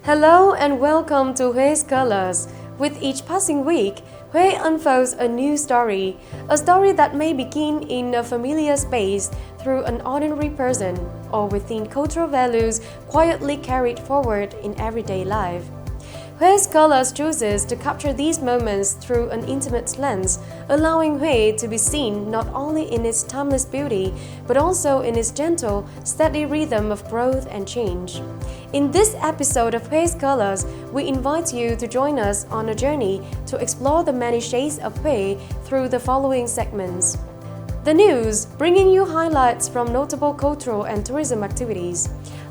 Hello and welcome to Hue's Colors. With each passing week, Hue unfolds a new story, a story that may begin in a familiar space through an ordinary person or within cultural values quietly carried forward in everyday life. Hue's Colors chooses to capture these moments through an intimate lens, allowing Hue to be seen not only in its timeless beauty, but also in its gentle, steady rhythm of growth and change. In this episode of Hue's Colors, we invite you to join us on a journey to explore the many shades of Hue through the following segments. The news, bringing you highlights from notable cultural and tourism activities.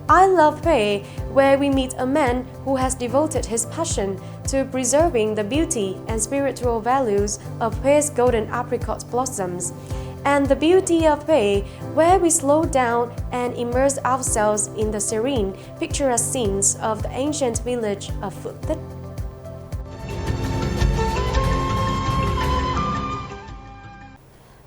I Love Hue, where we meet a man who has devoted his passion to preserving the beauty and spiritual values of Hue's golden apricot blossoms. And The Beauty of Hue, where we slow down and immerse ourselves in the serene, picturesque scenes of the ancient village of Phước.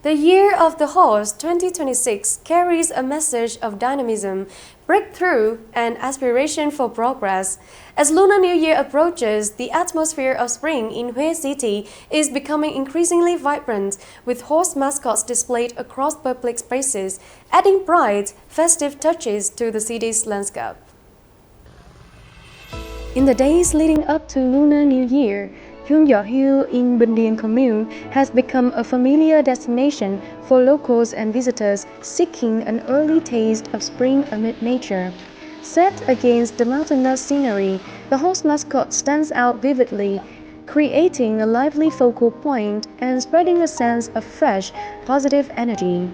The Year of the Horse 2026 carries a message of dynamism, breakthrough, and aspiration for progress. As Lunar New Year approaches, the atmosphere of spring in Hue City is becoming increasingly vibrant, with horse mascots displayed across public spaces, adding bright, festive touches to the city's landscape. In the days leading up to Lunar New Year, Hill in Bình commune has become a familiar destination for locals and visitors seeking an early taste of spring amid nature. Set against the mountainous scenery, the horse mascot stands out vividly, creating a lively focal point and spreading a sense of fresh, positive energy.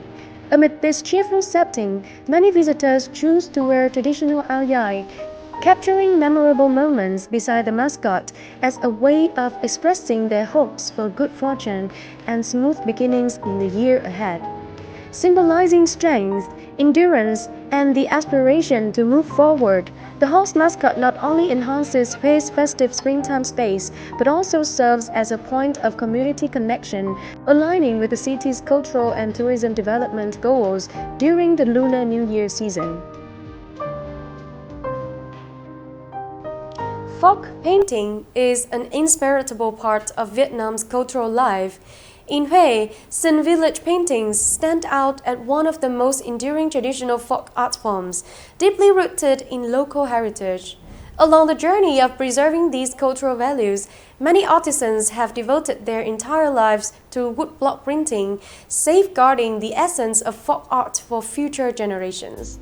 Amid this cheerful setting, many visitors choose to wear traditional ao dai, capturing memorable moments beside the mascot as a way of expressing their hopes for good fortune and smooth beginnings in the year ahead. Symbolizing strength, endurance, and the aspiration to move forward, the horse mascot not only enhances Hue's festive springtime space, but also serves as a point of community connection, aligning with the city's cultural and tourism development goals during the Lunar New Year season. Folk painting is an inseparable part of Vietnam's cultural life. In Hue, Sin village paintings stand out as one of the most enduring traditional folk art forms, deeply rooted in local heritage. Along the journey of preserving these cultural values, many artisans have devoted their entire lives to woodblock printing, safeguarding the essence of folk art for future generations.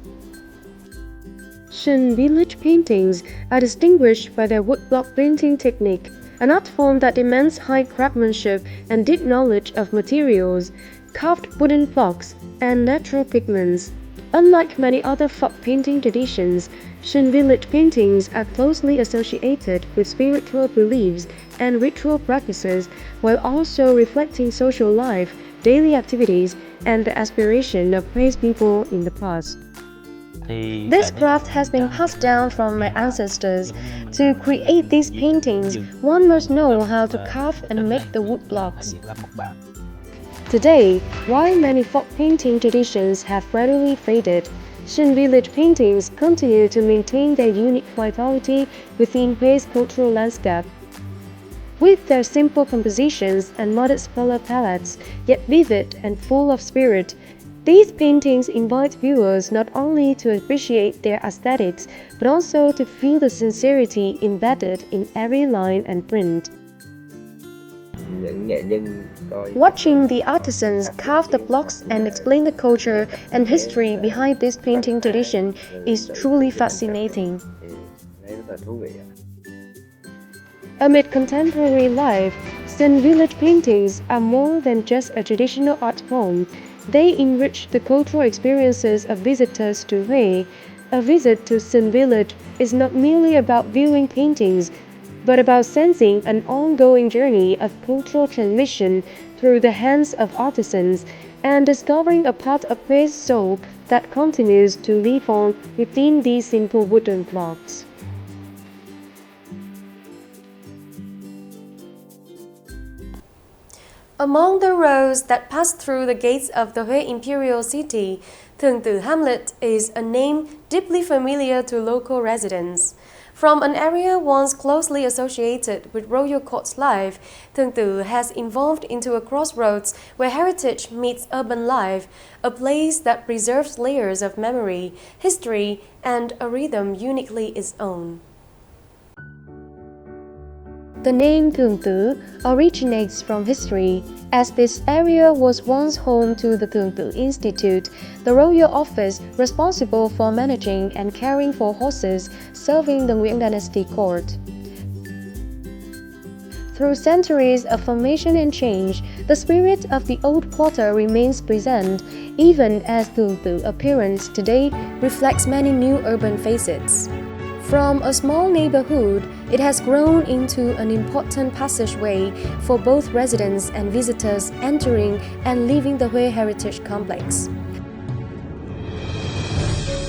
Shin village paintings are distinguished by their woodblock printing technique, an art form that demands high craftsmanship and deep knowledge of materials, carved wooden blocks, and natural pigments. Unlike many other folk painting traditions, Shin village paintings are closely associated with spiritual beliefs and ritual practices, while also reflecting social life, daily activities, and the aspiration of Hue's people in the past. This craft has been passed down from my ancestors. To create these paintings, one must know how to carve and make the wood blocks. Today, while many folk painting traditions have gradually faded, Shin village paintings continue to maintain their unique vitality within Hue's cultural landscape. With their simple compositions and modest color palettes, yet vivid and full of spirit, these paintings invite viewers not only to appreciate their aesthetics, but also to feel the sincerity embedded in every line and print. Watching the artisans carve the blocks and explain the culture and history behind this painting tradition is truly fascinating. Amid contemporary life, Sin village paintings are more than just a traditional art form. They enrich the cultural experiences of visitors to Hue. A visit to Sin village is not merely about viewing paintings, but about sensing an ongoing journey of cultural transmission through the hands of artisans and discovering a part of Hue's soul that continues to live on within these simple wooden blocks. Among the roads that pass through the gates of the Hue Imperial City, Thường Tử Hamlet is a name deeply familiar to local residents. From an area once closely associated with royal court life, Thường Tự has evolved into a crossroads where heritage meets urban life, a place that preserves layers of memory, history, and a rhythm uniquely its own. The name Thường Tự originates from history, as this area was once home to the Thường Tự Institute, the royal office responsible for managing and caring for horses serving the Nguyễn dynasty court. Through centuries of formation and change, the spirit of the old quarter remains present, even as Thường Tự appearance today reflects many new urban facets. From a small neighborhood, it has grown into an important passageway for both residents and visitors entering and leaving the Huế Heritage Complex.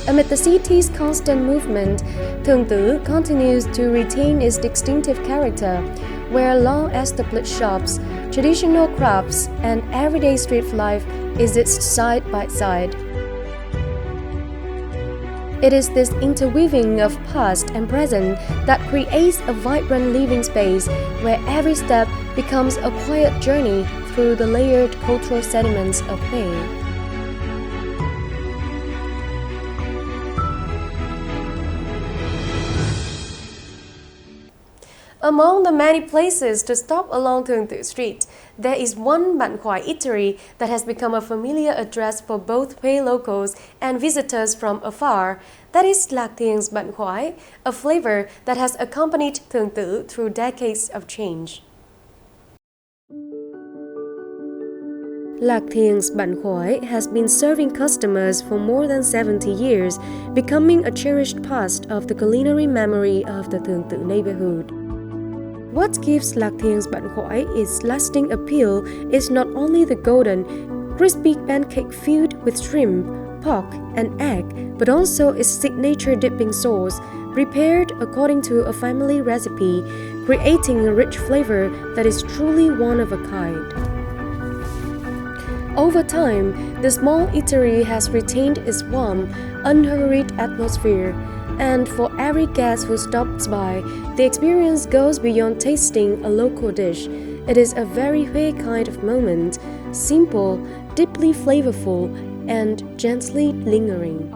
Amid the city's constant movement, Thường Tự continues to retain its distinctive character, where long-established shops, traditional crafts, and everyday street life exist side by side. It is this interweaving of past and present that creates a vibrant living space where every step becomes a quiet journey through the layered cultural sediments of Huế. Among the many places to stop along Thường Tự Street, there is one Bạn Khoái eatery that has become a familiar address for both Huế locals and visitors from afar. That is Lạc Thiêng's Bạn Khoái, a flavor that has accompanied Thường Tự through decades of change. Lạc Thiêng's Bạn Khoái has been serving customers for more than 70 years, becoming a cherished part of the culinary memory of the Thường Tự neighborhood. What gives Lạc Thiêng's Bạn Khoái its lasting appeal is not only the golden, crispy pancake filled with shrimp, pork, and egg, but also its signature dipping sauce, prepared according to a family recipe, creating a rich flavor that is truly one of a kind. Over time, the small eatery has retained its warm, unhurried atmosphere, and for every guest who stops by, the experience goes beyond tasting a local dish. It is a very Huế kind of moment, simple, deeply flavorful, and gently lingering.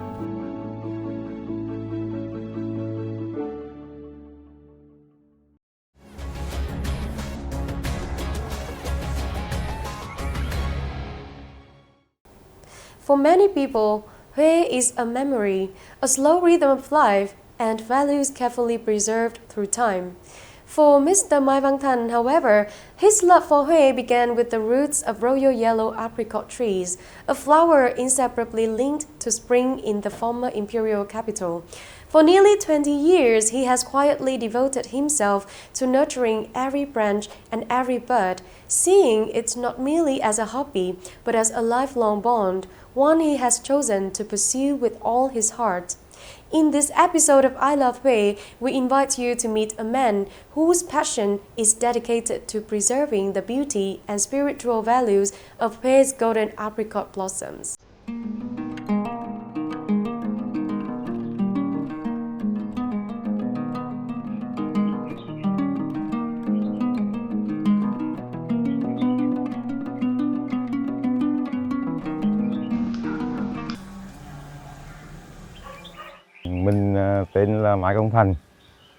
For many people, Huế is a memory, a slow rhythm of life, and values carefully preserved through time. For Mr. Mai Văn Thanh, however, his love for Huế began with the roots of royal yellow apricot trees, a flower inseparably linked to spring in the former imperial capital. For nearly 20 years, he has quietly devoted himself to nurturing every branch and every bud, seeing it not merely as a hobby, but as a lifelong bond, one he has chosen to pursue with all his heart. In this episode of I Love Huế, we invite you to meet a man whose passion is dedicated to preserving the beauty and spiritual values of Hué's golden apricot blossoms. Mình tên là Mai Công Thành,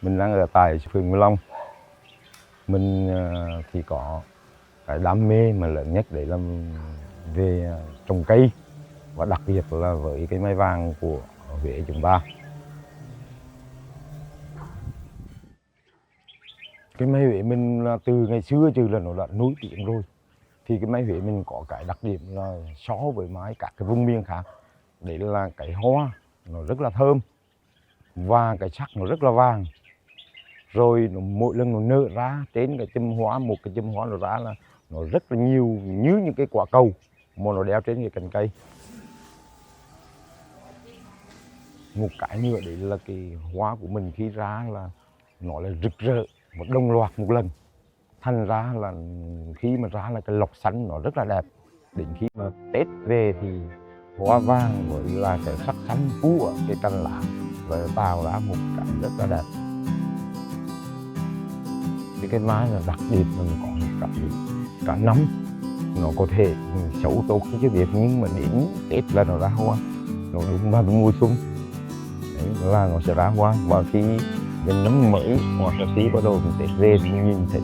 mình đang ở tại phường Mỹ Long. Mình thì có cái đam mê mà lớn nhất đấy là về trồng cây, và đặc biệt là với cái mai vàng của Huế chúng ta. Cái mai Huế mình là từ ngày xưa chứ là nó đã nổi tiếng rồi. Thì cái mai Huế mình có cái đặc điểm là so với mai các cái vùng miền khác, đấy là cái hoa nó rất là thơm và cái sắc nó rất là vàng. Rồi mỗi lần nó nở ra trên cái chùm hoa, một cái chùm hoa nó ra là nó rất là nhiều, như những cái quả cầu mà nó đeo trên cái cành cây. Một cái nữa đấy là cái hoa của mình khi ra là nó là rực rỡ và đồng loạt một lần. Thành ra là khi mà ra là cái lọc xanh nó rất là đẹp. Đến khi mà Tết về thì hoa vàng với là cái sắc xanh của cái cành lá và tạo ra một cái rất là đẹp. cái cây mai là đặc biệt là nó có cả năm, nó có thể xấu tốt khi chưa biết, nhưng mà đến Tết là nó ra hoa, nó đúng vào mùa xuân đấy, là nó sẽ ra hoa. Và khi đến năm mới hoặc là khi bắt đầu Tết về thì mình nhìn thấy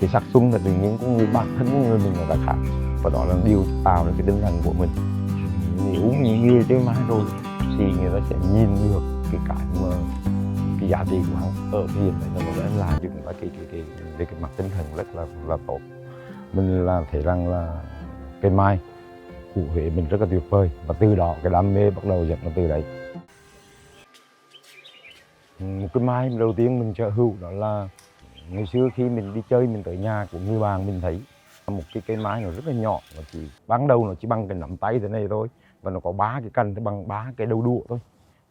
cái sắc xuân là tự nhiên cũng như bản thân của người mình nó đã khác, và đó là điều tạo ra cái tinh thần của mình. Nếu những người chơi mai rồi thì người ta sẽ nhìn được cái giá trị của họ ở hiện đấy, nó đã là những cái mặt tinh thần rất là tốt. Mình là thấy rằng là cây mai của Huế mình rất là tuyệt vời, và từ đó cái đam mê bắt đầu dẫn nó từ đấy. Một cái mai đầu tiên mình sở hữu đó là ngày xưa khi mình đi chơi, mình tới nhà của người bạn mình thấy một cái cây mai nó rất là nhỏ, nó chỉ ban đầu nó chỉ bằng cái nắm tay thế này thôi, và nó có 3 cái cành bằng 3 cái đầu đũa thôi.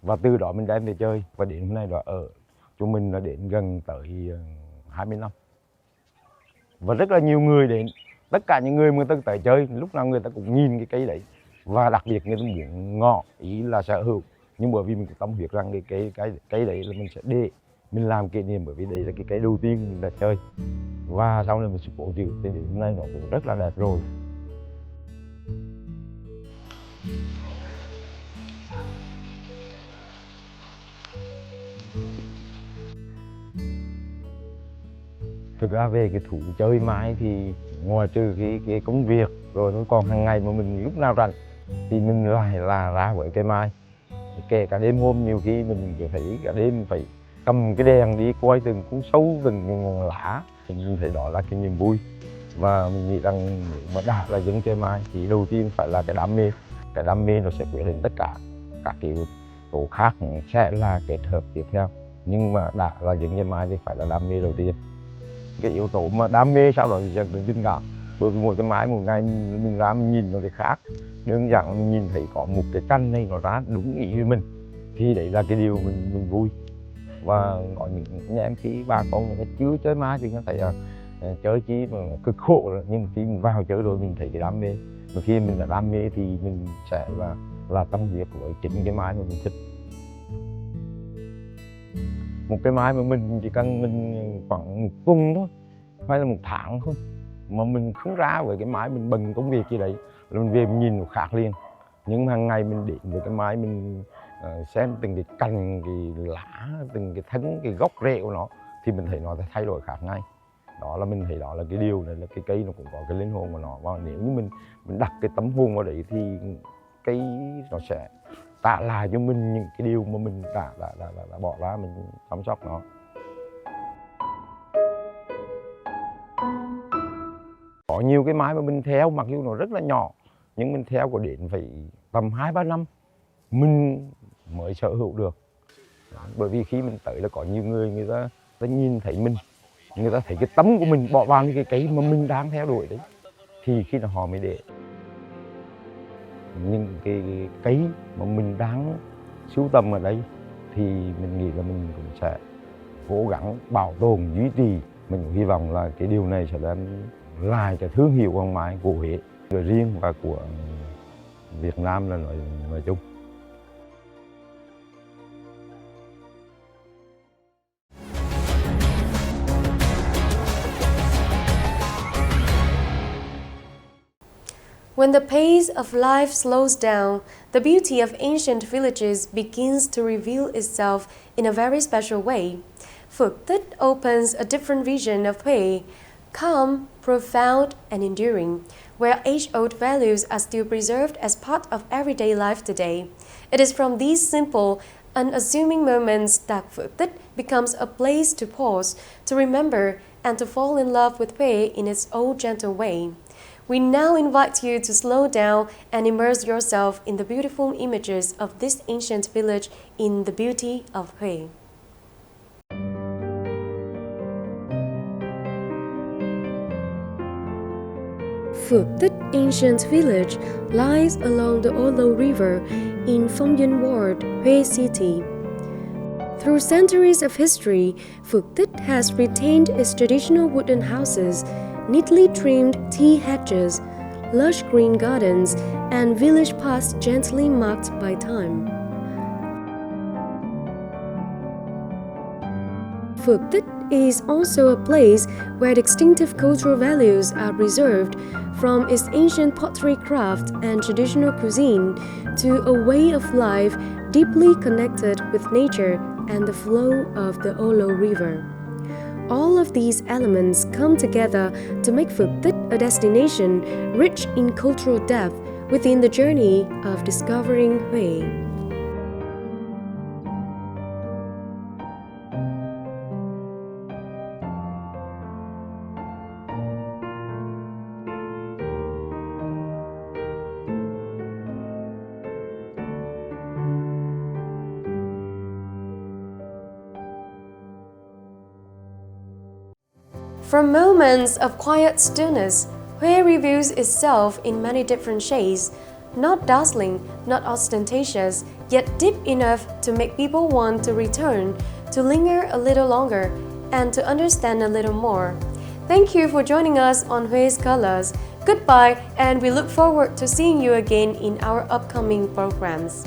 Và từ đó mình đem về chơi, và đến hôm nay là ở chúng mình là đến gần tới 20 năm. Và rất là nhiều người đến, tất cả những người mà người ta tới chơi lúc nào người ta cũng nhìn cái cây đấy, và đặc biệt người ta muốn ngỏ ý là sở hữu. Nhưng bởi vì mình tâm huyết rằng cái cây đấy là mình sẽ để mình làm kỷ niệm, bởi vì đấy là cái cây đầu tiên mình đã chơi, và sau này mình sẽ cố giữ thì hôm nay nó cũng rất là đẹp rồi. Thực ra về cái thú chơi mai thì ngoài trừ cái công việc rồi, nó còn hàng ngày mà mình lúc nào rảnh thì mình lại là ra với cây mai. Kể cả đêm hôm nhiều khi mình thấy cả đêm phải cầm cái đèn đi quay từng cuốn sâu, từng lá, thì mình thấy đó là cái niềm vui. Và mình nghĩ rằng nếu mà đã là dân chơi mai thì đầu tiên phải là cái đam mê. Cái đam mê nó sẽ quyết định tất cả các cái yếu tố khác sẽ là kết hợp tiếp theo. Nhưng mà đã là dân chơi mai thì phải là đam mê đầu tiên. Cái yếu tố mà đam mê sau đó thì dẫn đến tình cảm. Bởi vì mỗi cái mai một ngày mình ra mình nhìn nó thì khác. Đơn giản mình nhìn thấy có một cái cành này nó ra đúng ý với mình, thì đấy là cái điều mình vui. Và có những anh em khi bà con người ta chưa chơi mai thì nó thấy chơi chi mà cực khổ rồi. Nhưng mà khi mình vào chơi rồi mình thấy cái đam mê. Và khi mình đã đam mê thì mình sẽ là tâm huyết với chính cái mai mà mình thích. Một cái mai mà mình chỉ cần mình khoảng một tuần thôi, hay là một tháng thôi, mà mình không ra với cái mai, mình bận công việc gì đấy là mình về mình nhìn nó khác liền. Nhưng mà hàng ngày mình đến với cái mai, mình xem từng cái cành, cái lá, từng cái thân, cái gốc rễ của nó, thì mình thấy nó thay đổi khác ngay. Đó là mình thấy đó là cái điều này, là cái cây nó cũng có cái linh hồn của nó, và nếu như mình đặt cái tấm hồn vào đấy thì cây nó sẽ trả lại cho mình những cái điều mà mình đã bỏ ra, mình chăm sóc nó. Có nhiều cái mai mà mình theo mặc dù nó rất là nhỏ, nhưng mình theo có đến phải tầm 2-3 năm mình mới sở hữu được. Bởi vì khi mình tới là có nhiều người ta nhìn thấy mình, người ta thấy cái tấm của mình bỏ vào cái cây mà mình đang theo đuổi đấy, thì khi nào họ mới để những cái cây mà mình đang sưu tầm ở đây, thì mình nghĩ là mình cũng sẽ cố gắng bảo tồn, duy trì. Mình cũng hy vọng là cái điều này sẽ đem lại cái thương hiệu hoàng mai của Huế nói riêng và của Việt Nam là nói chung. When the pace of life slows down, the beauty of ancient villages begins to reveal itself in a very special way. Phước Tích opens a different vision of Huế, calm, profound, and enduring, where age-old values are still preserved as part of everyday life today. It is from these simple, unassuming moments that Phước Tích becomes a place to pause, to remember, and to fall in love with Huế in its old gentle way. We now invite you to slow down and immerse yourself in the beautiful images of this ancient village in the beauty of Huế. Phước Tích ancient village lies along the Olo River in Phong Yên Ward, Huế City. Through centuries of history, Phước Tích has retained its traditional wooden houses, neatly trimmed tea hedges, lush green gardens, and village paths gently marked by time. Phước Tích is also a place where distinctive cultural values are preserved, from its ancient pottery craft and traditional cuisine to a way of life deeply connected with nature and the flow of the Olo River. All of these elements come together to make Phước Tích a destination rich in cultural depth within the journey of discovering Huế. From moments of quiet stillness, Huế reveals itself in many different shades, not dazzling, not ostentatious, yet deep enough to make people want to return, to linger a little longer, and to understand a little more. Thank you for joining us on Hué's Colors. Goodbye, and we look forward to seeing you again in our upcoming programs.